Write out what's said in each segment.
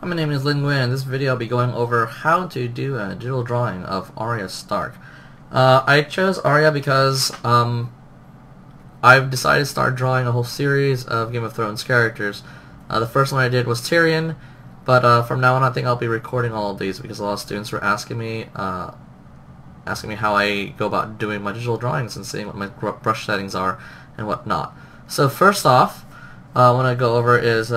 Hi, my name is Lin Nguyen. In this video I'll be going over how to do a digital drawing of Arya Stark. I chose Arya because I've decided to start drawing a whole series of Game of Thrones characters. The first one I did was Tyrion, but from now on I think I'll be recording all of these because a lot of students were asking me how I go about doing my digital drawings and seeing what my brush settings are and whatnot. So first off, what I want to go over is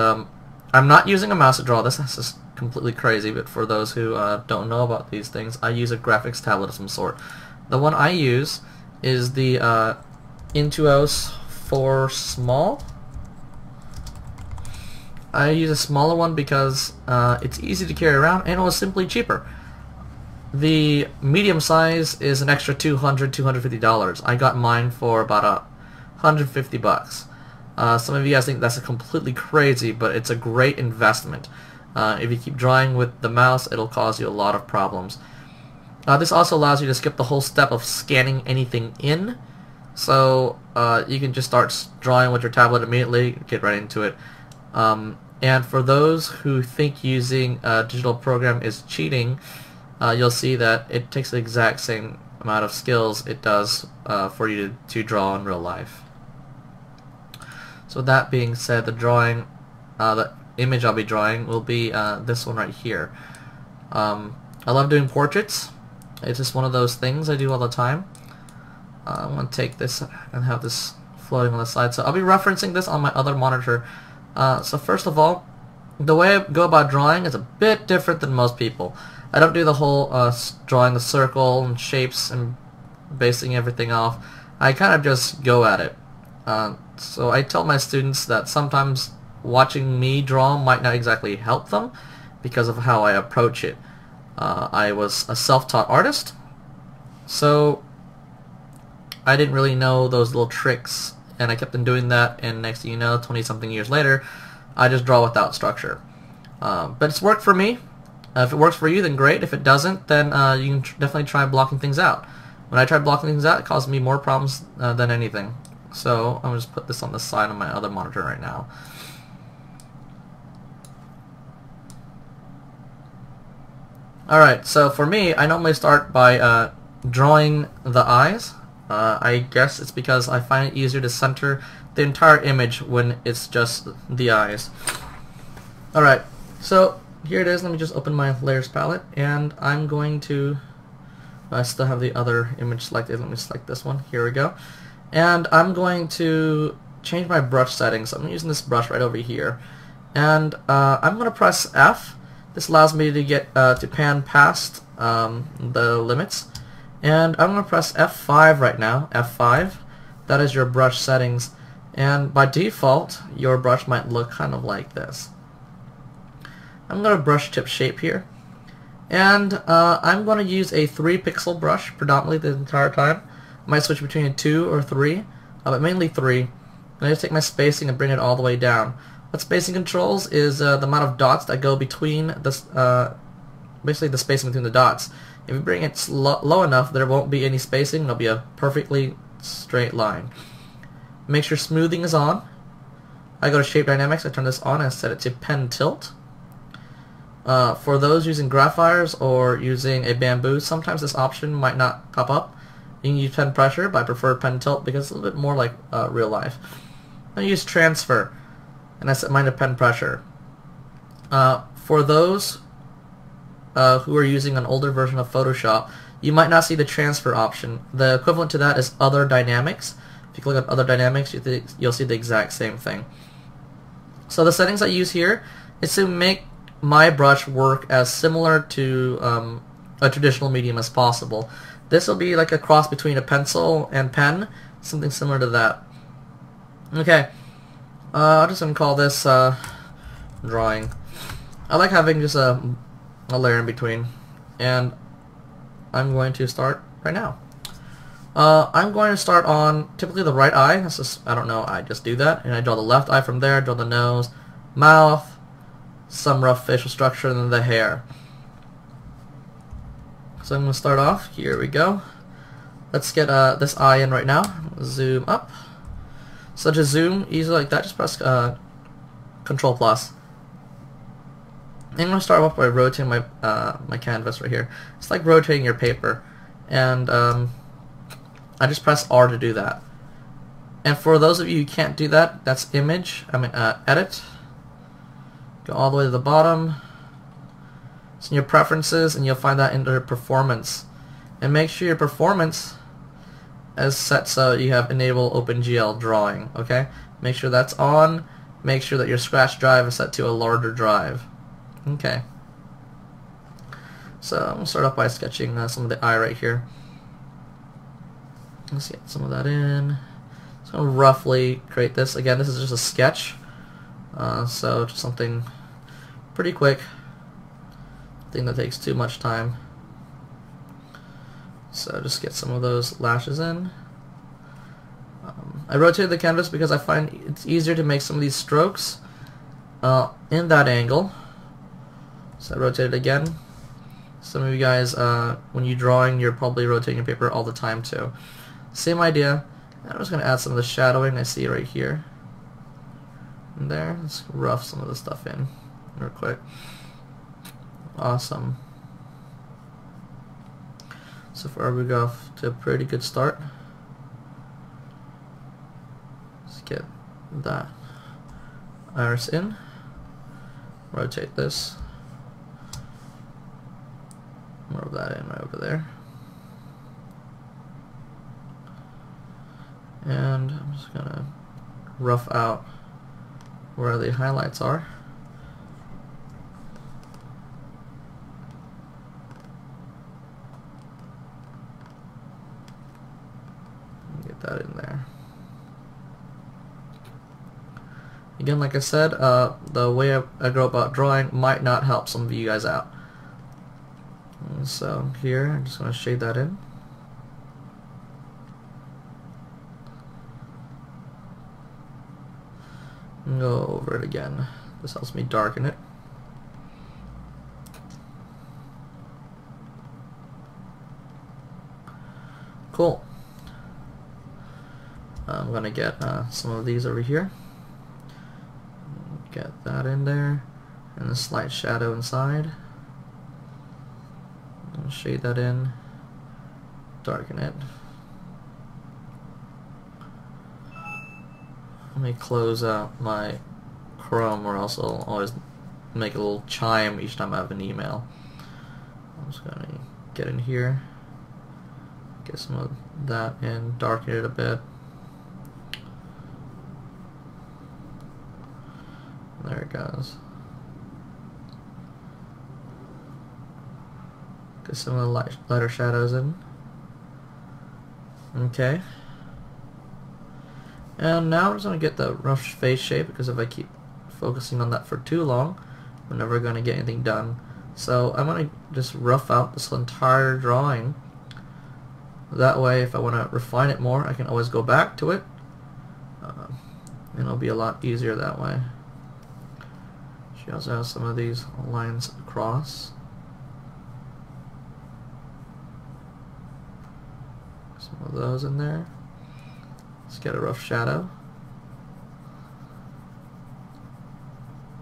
I'm not using a mouse to draw this. This is completely crazy, but for those who don't know about these things, I use a graphics tablet of some sort. The one I use is the Intuos 4 Small. I use a smaller one because it's easy to carry around and it was simply cheaper. The medium size is an extra $250. I got mine for about $150. Some of you guys think that's completely crazy, but it's a great investment. If you keep drawing with the mouse, it'll cause you a lot of problems. This also allows you to skip the whole step of scanning anything in, so you can just start drawing with your tablet immediately, get right into it. And for those who think using a digital program is cheating, you'll see that it takes the exact same amount of skills it does for you to draw in real life. So with that being said, the image I'll be drawing will be this one right here. I love doing portraits. It's just one of those things I do all the time. I'm going to take this and have this floating on the side. So I'll be referencing this on my other monitor. So first of all, the way I go about drawing is a bit different than most people. I don't do the whole drawing the circle and shapes and basing everything off. I kind of just go at it. So I tell my students that sometimes watching me draw might not exactly help them because of how I approach it. I was a self-taught artist, so I didn't really know those little tricks, and I kept on doing that, and next thing you know, 20-something years later, I just draw without structure. But it's worked for me. If it works for you, then great. If it doesn't, then you can definitely try blocking things out. When I tried blocking things out, it caused me more problems than anything. So I'm going to just put this on the side of my other monitor right now. Alright, so for me, I normally start by drawing the eyes. I guess it's because I find it easier to center the entire image when it's just the eyes. Alright, so here it is. Let me just open my layers palette, and I'm going to... I still have the other image selected. Let me select this one. Here we go. And I'm going to change my brush settings. I'm using this brush right over here. And I'm going to press F. This allows me to get to pan past the limits. And I'm going to press F5 right now. F5. That is your brush settings. And by default, your brush might look kind of like this. I'm going to brush tip shape here. And I'm going to use a 3-pixel brush predominantly the entire time. I might switch between a 2 or 3, but mainly 3. I just take my spacing and bring it all the way down. What spacing controls is the amount of dots that go between the basically the spacing between the dots. If you bring it low enough, there won't be any spacing. It'll be a perfectly straight line. Make sure smoothing is on. I go to Shape Dynamics. I turn this on and set it to Pen Tilt. For those using Graphifiers or using a Bamboo, sometimes this option might not pop up. You can use pen pressure, but I prefer pen tilt because it's a little bit more like real life. I use transfer, and I set mine to pen pressure. For those who are using an older version of Photoshop, you might not see the transfer option. The equivalent to that is other dynamics. If you click on other dynamics, you'll see the exact same thing. So the settings I use here is to make my brush work as similar to a traditional medium as possible. This will be like a cross between a pencil and pen, something similar to that. Okay, I'm just going to call this drawing. I like having just a layer in between, and I'm going to start right now. I'm going to start on typically the right eye. That's just, I don't know, I just do that, and I draw the left eye from there, draw the nose, mouth, some rough facial structure, and then the hair. So I'm going to start off. Here we go. Let's get this eye in right now. Zoom up. So to zoom easily like that, just press Control+. I'm going to start off by rotating my my canvas right here. It's like rotating your paper, and I just press R to do that. And for those of you who can't do that, that's edit. Go all the way to the bottom. It's in your preferences, and you'll find that under performance. And make sure your performance is set so you have enable OpenGL drawing. Okay, make sure that's on. Make sure that your scratch drive is set to a larger drive. Okay. So I'm gonna start off by sketching some of the eye right here. Let's get some of that in. So I'll roughly create this. Again, this is just a sketch, so just something pretty quick. Thing that takes too much time. So just get some of those lashes in. I rotated the canvas because I find it's easier to make some of these strokes in that angle. So I rotate it again. Some of you guys, when you're drawing, you're probably rotating your paper all the time too. Same idea. I'm just going to add some of the shadowing I see right here and there. Let's rough some of the stuff in real quick. Awesome. So far we got off to a pretty good start. Let's get that iris in. Rotate this. More of that in right over there. And I'm just gonna rough out where the highlights are. Get that in there. Again, like I said, the way I go about drawing might not help some of you guys out. And so here, I'm just going to shade that in. And go over it again. This helps me darken it. Cool. I'm going to get some of these over here. Get that in there. And a slight shadow inside. And shade that in. Darken it. Let me close out my Chrome, or else I'll always make a little chime each time I have an email. I'm just going to get in here, get some of that in, darken it a bit. There it goes. Get some of the lighter shadows in. Okay. And now I'm just going to get the rough face shape, because if I keep focusing on that for too long, we're never going to get anything done. So I'm going to just rough out this entire drawing. That way, if I want to refine it more, I can always go back to it. And it'll be a lot easier that way. She also has some of these lines across. Some of those in there. Let's get a rough shadow.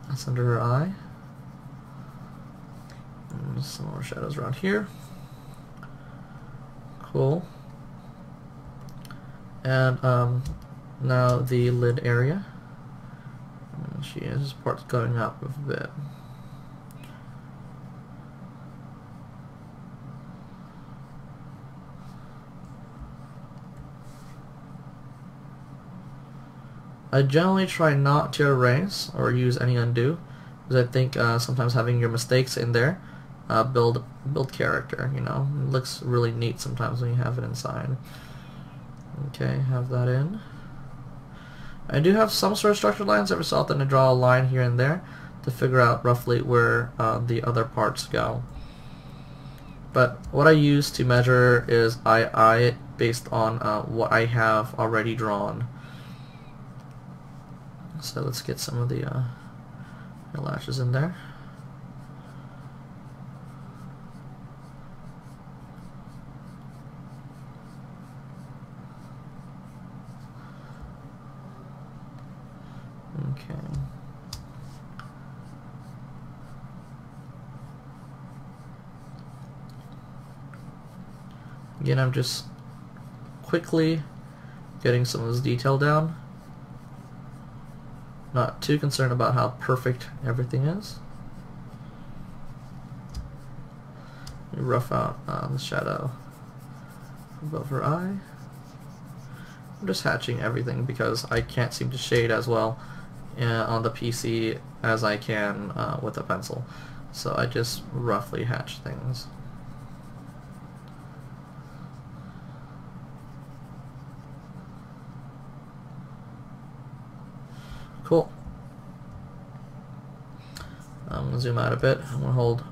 That's under her eye. And some more shadows around here. Cool. And now the lid area. And she has parts going up a bit. I generally try not to erase or use any undo, because I think sometimes having your mistakes in there build character. You know, it looks really neat sometimes when you have it inside. Okay, have that in. I do have some sort of structured lines. Every so often I draw a line here and there to figure out roughly where the other parts go. But what I use to measure is I eye it based on what I have already drawn. So let's get some of the eyelashes in there. Okay. Again, I'm just quickly getting some of this detail down. Not too concerned about how perfect everything is. Rough out the shadow above her eye. I'm just hatching everything because I can't seem to shade as well on the PC as I can with a pencil. So I just roughly hatch things. Cool. I'm gonna zoom out a bit. I'm gonna hold.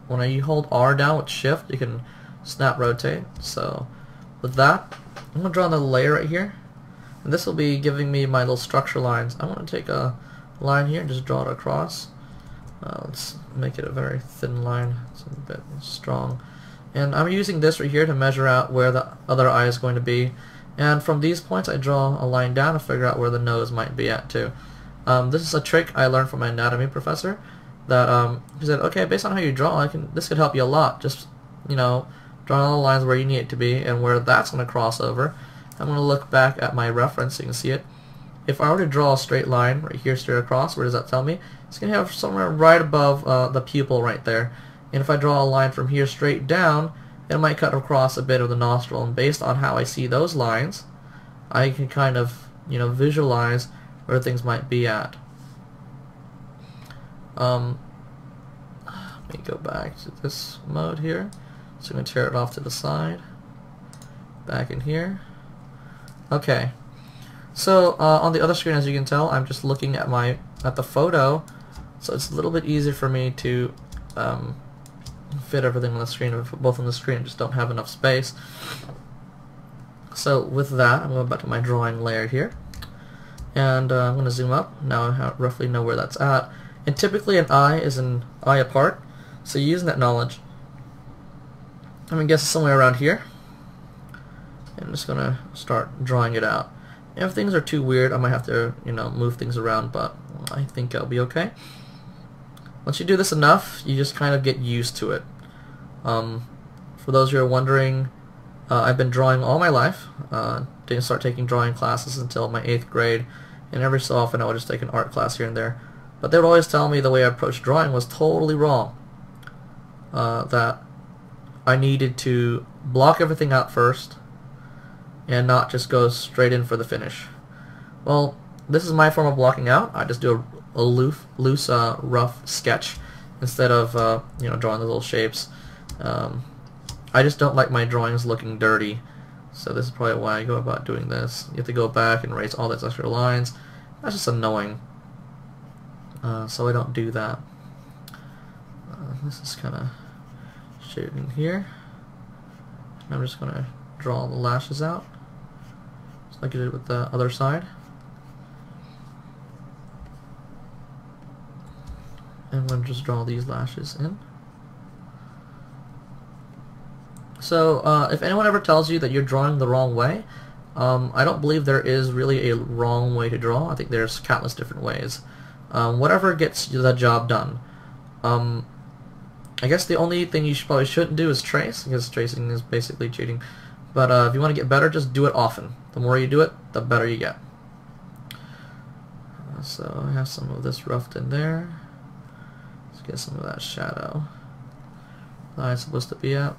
When you hold R down with Shift, you can snap rotate. So with that, I'm gonna draw another layer right here, and this will be giving me my little structure lines. I want to take a line here and just draw it across. Let's make it a very thin line. It's a bit strong, and I'm using this right here to measure out where the other eye is going to be. And from these points, I draw a line down to figure out where the nose might be at too. This is a trick I learned from my anatomy professor. That he said, okay, based on how you draw, this could help you a lot. Just, you know, drawing all the lines where you need it to be and where that's going to cross over. I'm going to look back at my reference so you can see it. If I were to draw a straight line right here straight across, where does that tell me? It's going to have somewhere right above the pupil right there. And if I draw a line from here straight down, it might cut across a bit of the nostril. And based on how I see those lines, I can kind of, you know, visualize where things might be at. Let me go back to this mode here. So I'm going to tear it off to the side. Back in here. Okay. So on the other screen, as you can tell, I'm just looking at the photo. So it's a little bit easier for me to fit everything on the screen. Both on the screen, I just don't have enough space. So with that, I'm going back to my drawing layer here. And I'm going to zoom up. Now I roughly know where that's at. And typically an eye is an eye apart, so using that knowledge, I'm going to guess it's somewhere around here. And I'm just going to start drawing it out. If things are too weird, I might have to, you know, move things around, but I think I'll be okay. Once you do this enough, you just kind of get used to it. For those who are wondering, I've been drawing all my life. Didn't start taking drawing classes until my 8th grade, and every so often I would just take an art class here and there. But they would always tell me the way I approached drawing was totally wrong. That I needed to block everything out first and not just go straight in for the finish. Well, this is my form of blocking out. I just do a loose, rough sketch instead of you know, drawing the little shapes. I just don't like my drawings looking dirty, so this is probably why I go about doing this. You have to go back and erase all those extra lines. That's just annoying. So I don't do that. This is kind of shading here. I'm just going to draw the lashes out, just like I did with the other side. And I'm going to just draw these lashes in. So if anyone ever tells you that you're drawing the wrong way, I don't believe there is really a wrong way to draw. I think there's countless different ways. Whatever gets the job done. I guess the only thing you probably shouldn't do is trace, because tracing is basically cheating. But if you want to get better, just do it often. The more you do it, the better you get. So I have some of this roughed in there. Let's get some of that shadow. The eye's supposed to be at.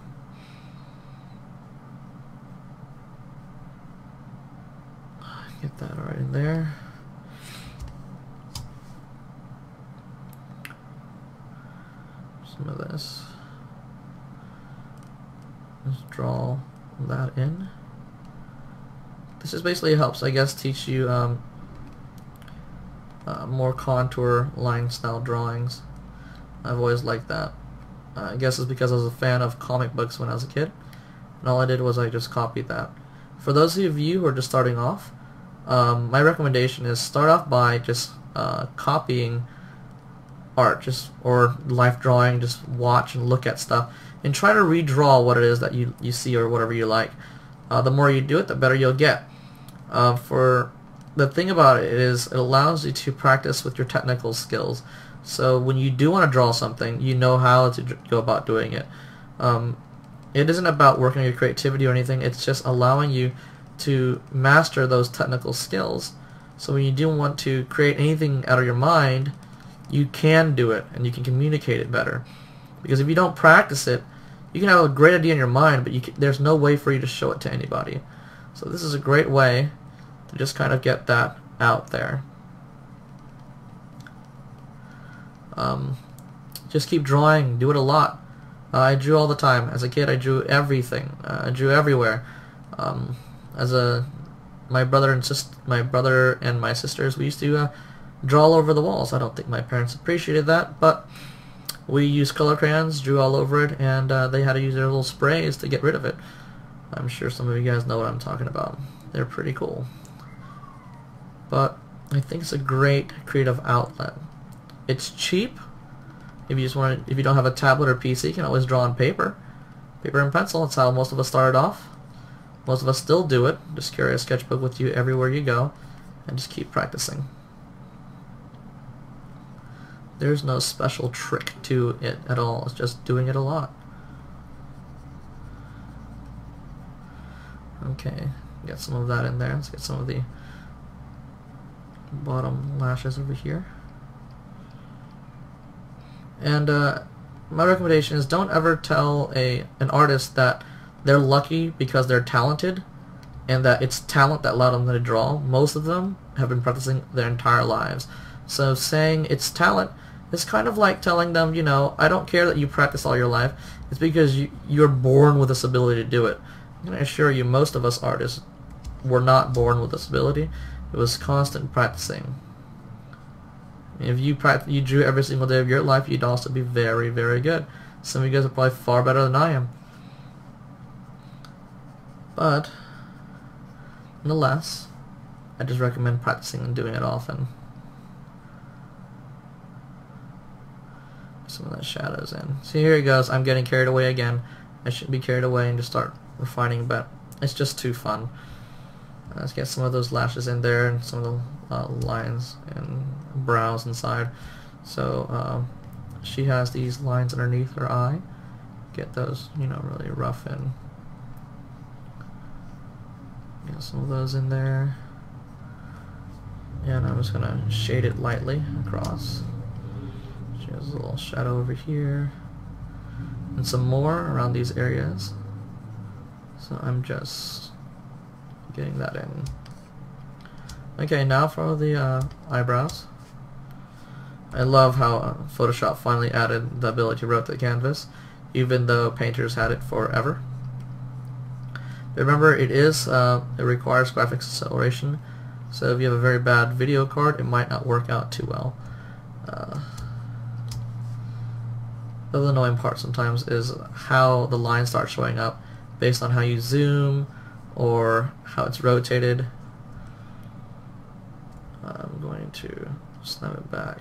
Get that right in there. Some of this. Just draw that in. This just basically helps, I guess, teach you more contour line style drawings. I've always liked that. I guess it's because I was a fan of comic books when I was a kid, and all I did was I just copied that. For those of you who are just starting off, my recommendation is start off by just copying art, or life drawing. Just watch and look at stuff and try to redraw what it is that you see or whatever you like. The more you do it, the better you'll get. For the thing about it is, it allows you to practice with your technical skills. So when you do want to draw something, you know how to go about doing it. It isn't about working on your creativity or anything. It's just allowing you to master those technical skills. So when you do want to create anything out of your mind, you can do it and you can communicate it better. Because if you don't practice it, you can have a great idea in your mind, but there's no way for you to show it to anybody. So this is a great way to just kind of get that out there. Just keep drawing. Do it a lot. I drew all the time. As a kid, I drew everything. I drew everywhere. My brother and my sisters, we used to draw all over the walls. I don't think my parents appreciated that, but we used color crayons, drew all over it, and they had to use their little sprays to get rid of it. I'm sure some of you guys know what I'm talking about. They're pretty cool. But I think it's a great creative outlet. It's cheap. If you don't have a tablet or PC, you can always draw on paper and pencil. That's how most of us started off. Most of us still do it. Just carry a sketchbook with you everywhere you go, and just keep practicing. There's no special trick to it at all. It's just doing it a lot. Okay, get some of that in there. Let's get some of the bottom lashes over here. And my recommendation is don't ever tell an artist that they're lucky because they're talented and that it's talent that allowed them to draw. Most of them have been practicing their entire lives. So saying it's talent is kind of like telling them, you know, I don't care that you practice all your life. It's because you're born with this ability to do it. I'm going to assure you most of us artists were not born with this ability. It was constant practicing. If you drew every single day of your life, you'd also be very, very good. Some of you guys are probably far better than I am. But, nonetheless, I just recommend practicing and doing it often. Some of that shadows in. See, here it goes. I'm getting carried away again. I shouldn't be carried away and just start refining, but it's just too fun. Let's get some of those lashes in there and some of the lines and brows inside. So she has these lines underneath her eye. Get those, you know, really rough and get some of those in there. And I'm just gonna shade it lightly across. She has a little shadow over here and some more around these areas. So I'm just getting that in. Okay, now for the eyebrows. I love how Photoshop finally added the ability to rotate the canvas, even though painters had it forever. But remember, it requires graphics acceleration, so if you have a very bad video card, it might not work out too well. The other annoying part sometimes is how the lines start showing up based on how you zoom or how it's rotated. I'm going to snap it back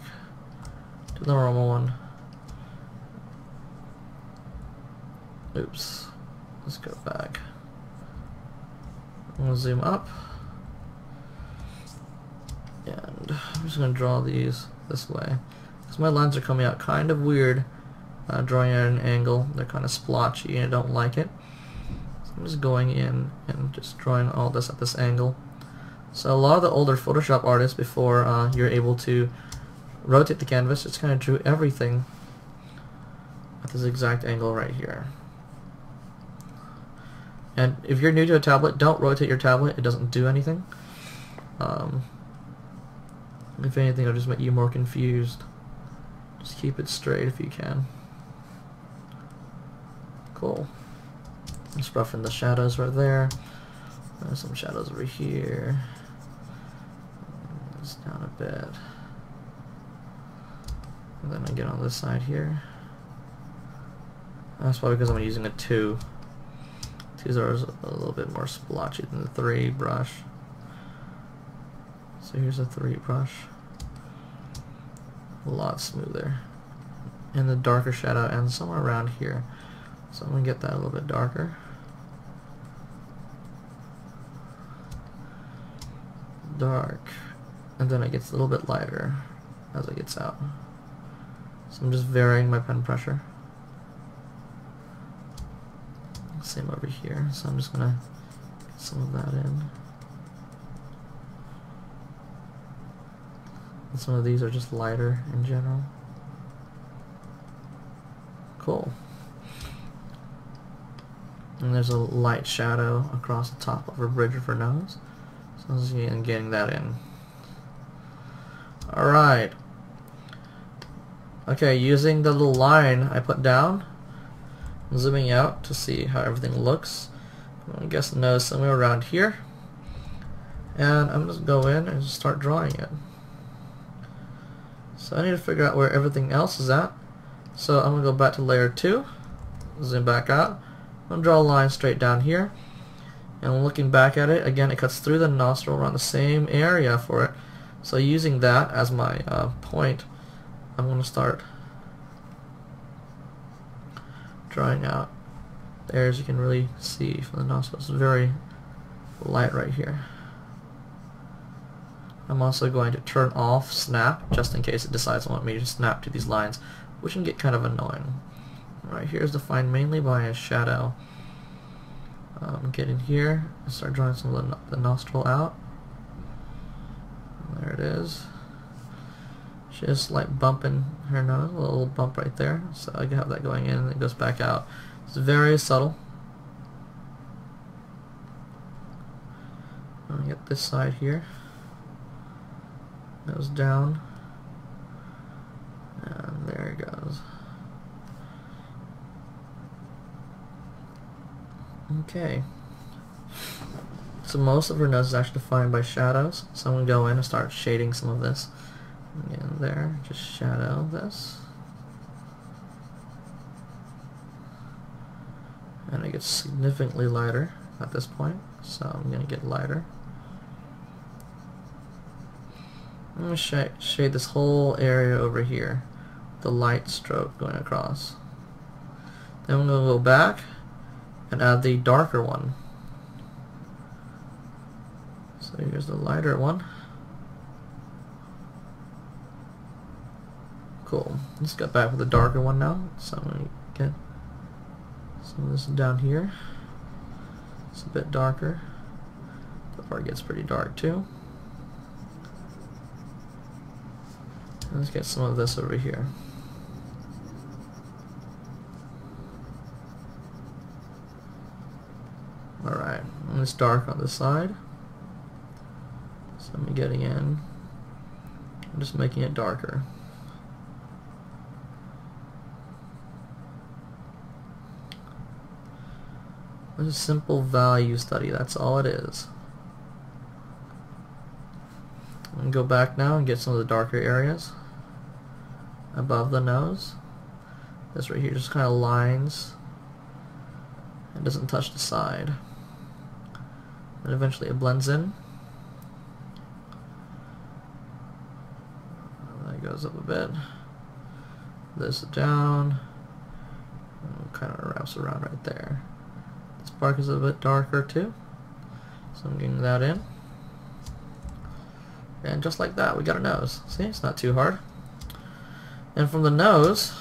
to the normal one. Oops. Let's go back. I'm going to zoom up. And I'm just going to draw these this way. Because my lines are coming out kind of weird. Drawing at an angle. They're kind of splotchy and I don't like it. So I'm just going in and just drawing all this at this angle. So a lot of the older Photoshop artists, before you're able to rotate the canvas, just kind of drew everything at this exact angle right here. And if you're new to a tablet, don't rotate your tablet. It doesn't do anything. If anything, it'll just make you more confused. Just keep it straight if you can. Cool. Just roughing the shadows right there. There's some shadows over here. It's down a bit. And then I get on this side here. That's probably because I'm using a 2. 2s are a little bit more splotchy than the 3 brush. So here's a 3 brush. A lot smoother. And the darker shadow ends somewhere around here. So I'm going to get that a little bit darker. Dark. And then it gets a little bit lighter as it gets out. So I'm just varying my pen pressure. Same over here, so I'm just gonna get some of that in. And some of these are just lighter in general. Cool. And there's a light shadow across the top of her bridge of her nose. So I'm getting that in. Alright. Okay, using the little line I put down, I'm zooming out to see how everything looks. I guess the nose somewhere around here. And I'm just go in and just start drawing it. So I need to figure out where everything else is at. So I'm going to go back to layer 2, zoom back out. I'm going to draw a line straight down here. And looking back at it, again, it cuts through the nostril around the same area for it. So using that as my point, I'm going to start drawing out the areas you can really see from the nostril. It's very light right here. I'm also going to turn off snap just in case it decides I want me to snap to these lines, which can get kind of annoying. Right here is defined mainly by a shadow. Get in here and start drawing some of the nostril out. There it is. Just like bumping her nose, a little bump right there. So I can have that going in and it goes back out. It's very subtle. I'm gonna get this side here. Goes down. And there it goes. Okay. So most of her nose is actually defined by shadows. So I'm going to go in and start shading some of this. Again, there, just shadow this. And it gets significantly lighter at this point. So I'm going to get lighter. I'm going to shade this whole area over here. The light stroke going across. Then I'm going to go back and add the darker one. So here's the lighter one. Cool. Let's get back with the darker one now. So I'm going to get some of this down here. It's a bit darker. That part gets pretty dark too. And let's get some of this over here. Alright, and it's dark on the side. So I'm getting in. I'm just making it darker. It's a simple value study, that's all it is. I'm going to go back now and get some of the darker areas above the nose. This right here just kind of lines. It doesn't touch the side. And eventually it blends in. And that goes up a bit. This down. And kind of wraps around right there. This part is a bit darker too. So I'm getting that in. And just like that, we got a nose. See, it's not too hard. And from the nose,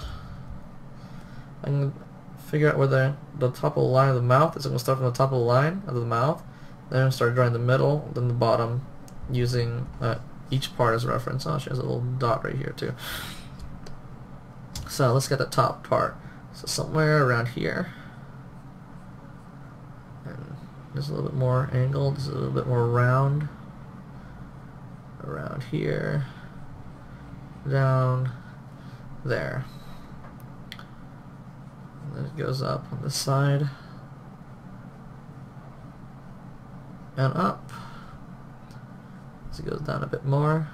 I can figure out where the top of the line of the mouth is. I'm going to start from the top of the line of the mouth, then start drawing the middle, then the bottom, using each part as a reference. Oh, she has a little dot right here too. So let's get the top part. So somewhere around here. And this is a little bit more angled, this is a little bit more round. Around here. Down there. And then it goes up on this side. And up. As it goes down a bit more.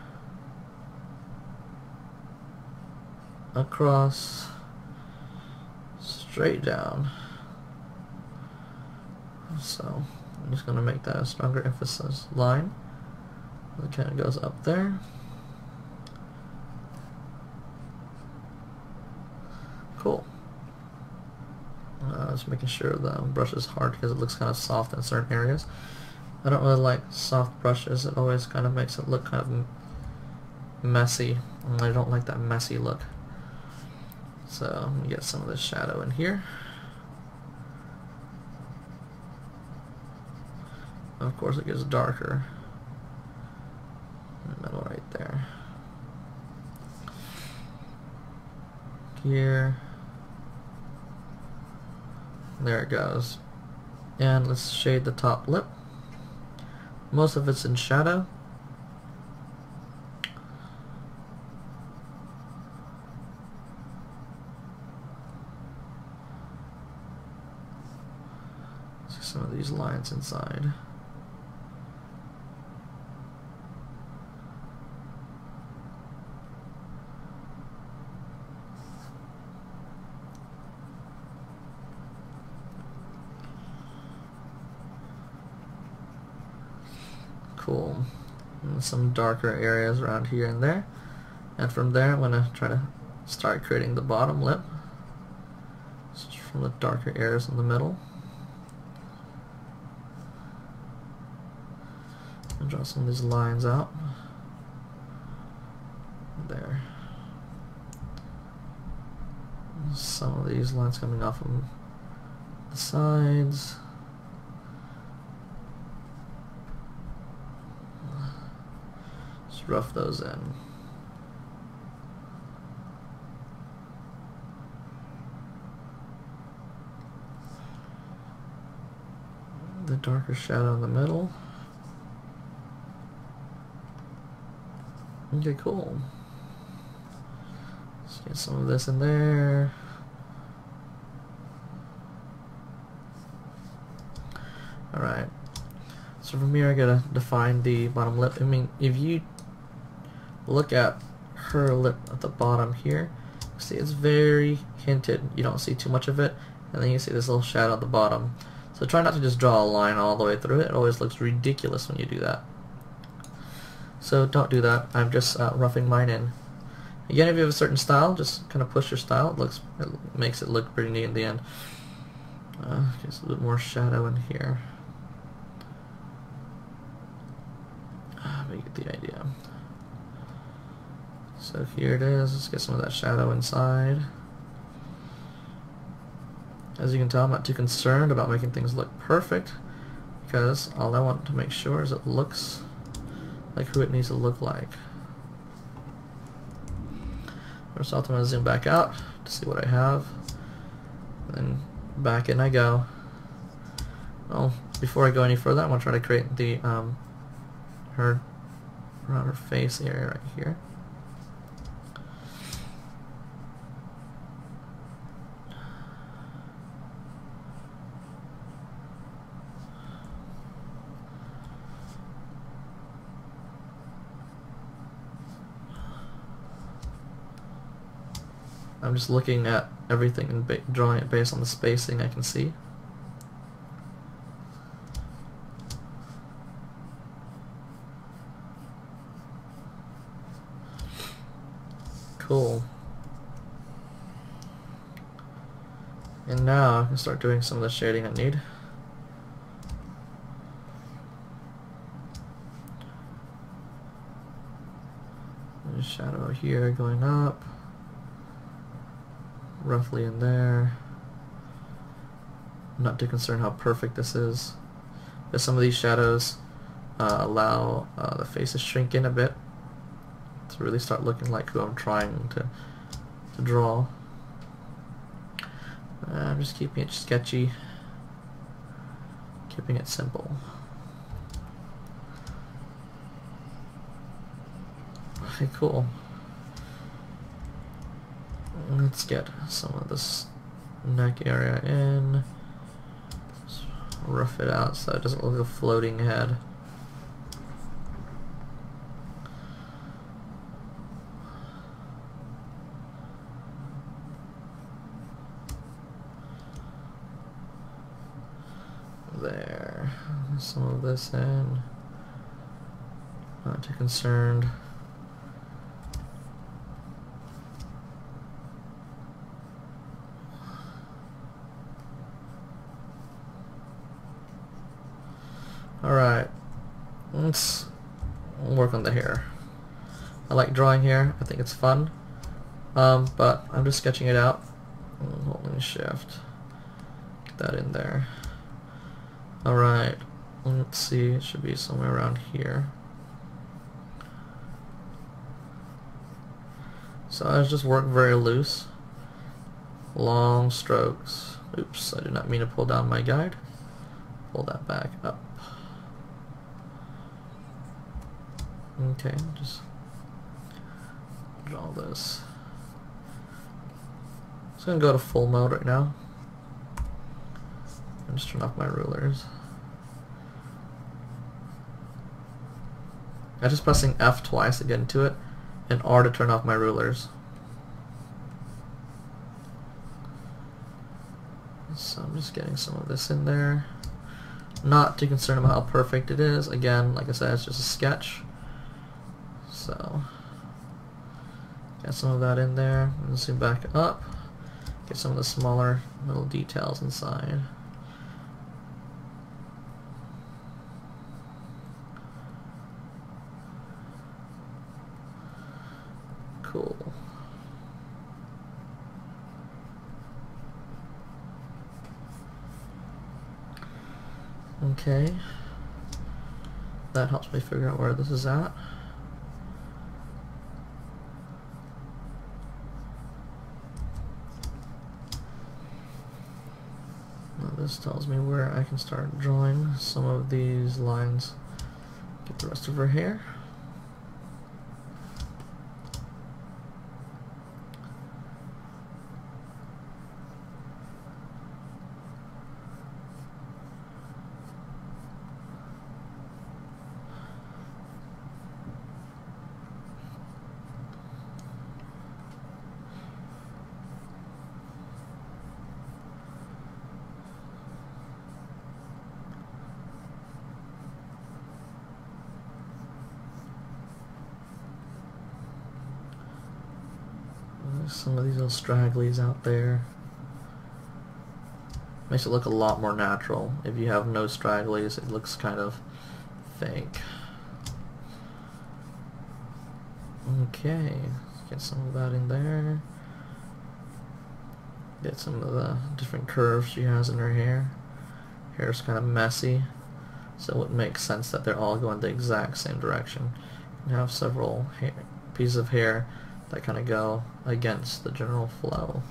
Across. Straight down. So I'm just going to make that a stronger emphasis line. It kind of goes up there. Cool. Just making sure the brush is hard because it looks kind of soft in certain areas. I don't really like soft brushes. It always kind of makes it look kind of messy. And I don't like that messy look. So I'm going to get some of this shadow in here. Of course it gets darker in the middle right there. Here. There it goes. And let's shade the top lip. Most of it's in shadow. See some of these lines inside. Cool. And some darker areas around here and there. And from there I'm going to try to start creating the bottom lip. Just from the darker areas in the middle. And draw some of these lines out. There. Some of these lines coming off from the sides. Just rough those in. The darker shadow in the middle. Okay, cool. Let's get some of this in there. Alright. So from here I gotta define the bottom lip. I mean, if you look at her lip at the bottom here, see it's very hinted. You don't see too much of it, and then you see this little shadow at the bottom. So try not to just draw a line all the way through it. It always looks ridiculous when you do that. So don't do that. I'm just roughing mine in. Again, if you have a certain style, just kind of push your style. It makes it look pretty neat in the end. Just a bit more shadow in here. But you get the idea. So here it is. Let's get some of that shadow inside. As you can tell, I'm not too concerned about making things look perfect, because all I want to make sure is it looks like who it needs to look like. First off, I'm going to zoom back out to see what I have. Then back in I go. Well, before I go any further, I want to try to create the her around her face area right here. I'm just looking at everything and drawing it based on the spacing I can see. Cool. And now I can start doing some of the shading I need. There's a shadow here going up. Roughly in there. I'm not too concerned how perfect this is, but some of these shadows allow the face to shrink in a bit to really start looking like who I'm trying to draw. I'm just keeping it sketchy, keeping it simple. Okay, cool. Let's get some of this neck area in. Just rough it out so it doesn't look like a floating head. There. Some of this in. Not too concerned. Alright, let's work on the hair. I like drawing hair, I think it's fun, but I'm just sketching it out. Holding shift, get that in there. Alright, Let's see, it should be somewhere around here. So I just work very loose. Long strokes. Oops, I did not mean to pull down my guide. Pull that back up. Okay, just draw this. Just gonna go to full mode right now. And just turn off my rulers. I'm just pressing F twice to get into it, and R to turn off my rulers. So I'm just getting some of this in there. Not too concerned about how perfect it is. Again, like I said, it's just a sketch. So get some of that in there. And zoom back up. Get some of the smaller little details inside. Cool. Okay. That helps me figure out where this is at. Now this tells me where I can start drawing some of these lines. Get the rest of her hair. There's some of these little stragglies out there. Makes it look a lot more natural. If you have no stragglies, it looks kind of fake. Okay, get some of that in there. Get some of the different curves she has in her hair. Hair's kind of messy, so it would make sense that they're all going the exact same direction. You have several pieces of hair that kind of go against the general flow.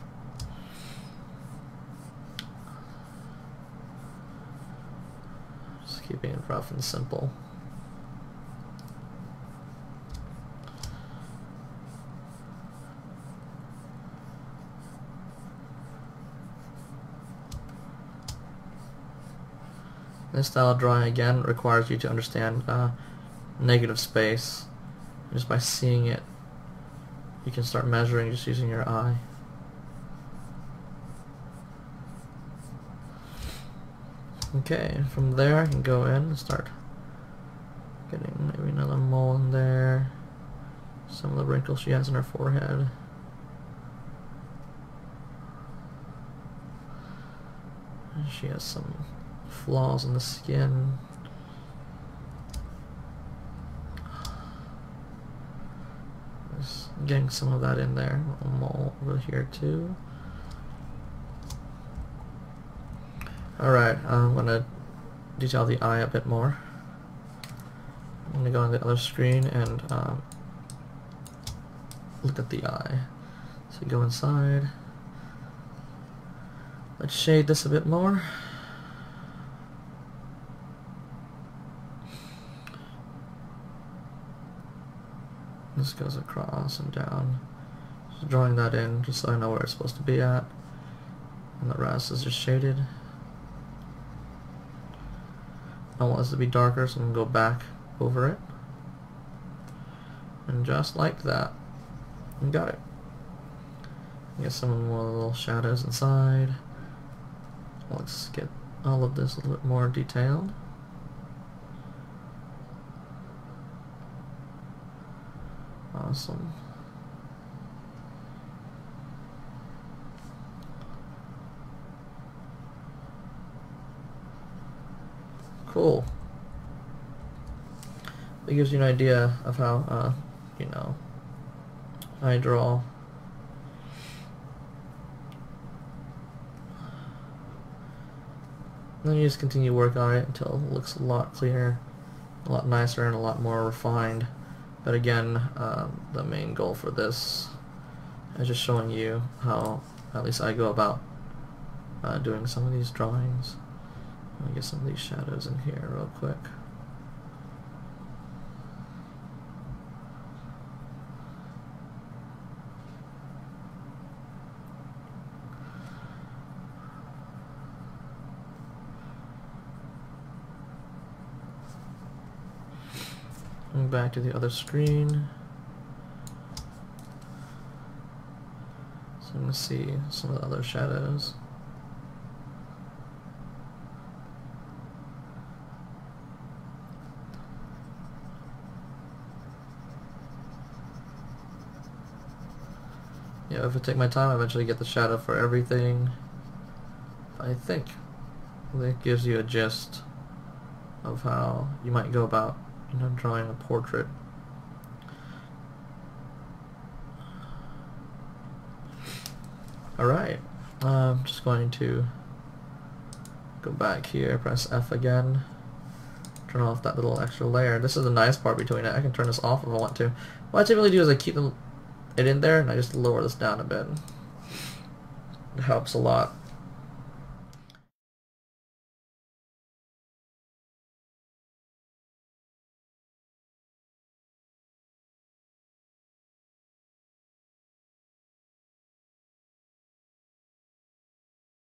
Just keeping it rough and simple. This style of drawing again requires you to understand negative space. Just by seeing it, you can start measuring just using your eye. Okay, from there I can go in and start getting maybe another mole in there. Some of the wrinkles she has in her forehead. And she has some flaws in the skin. Just getting some of that in there. A mole over here too. Alright, I'm going to detail the eye a bit more. I'm going to go on the other screen and look at the eye. So go inside. Let's shade this a bit more. This goes across and down. Just drawing that in just so I know where it's supposed to be at. And the rest is just shaded. I want this to be darker, so I'm going to go back over it. And just like that, you got it. Get some more little shadows inside. Let's get all of this a little bit more detailed. Awesome. Cool. It gives you an idea of how, you know, I draw. then you just continue work on it until it looks a lot cleaner, a lot nicer, and a lot more refined. But again, the main goal for this is just showing you how at least I go about doing some of these drawings. Let me get some of these shadows in here real quick. Back to the other screen. So I'm going to see some of the other shadows. Yeah, if I take my time, I eventually get the shadow for everything. I think that gives you a gist of how you might go about, drawing a portrait. Alright, I'm just going to go back here, press F again, turn off that little extra layer. This is the nice part between it. I can turn this off if I want to. What I typically do is I keep it in there and I just lower this down a bit. It helps a lot.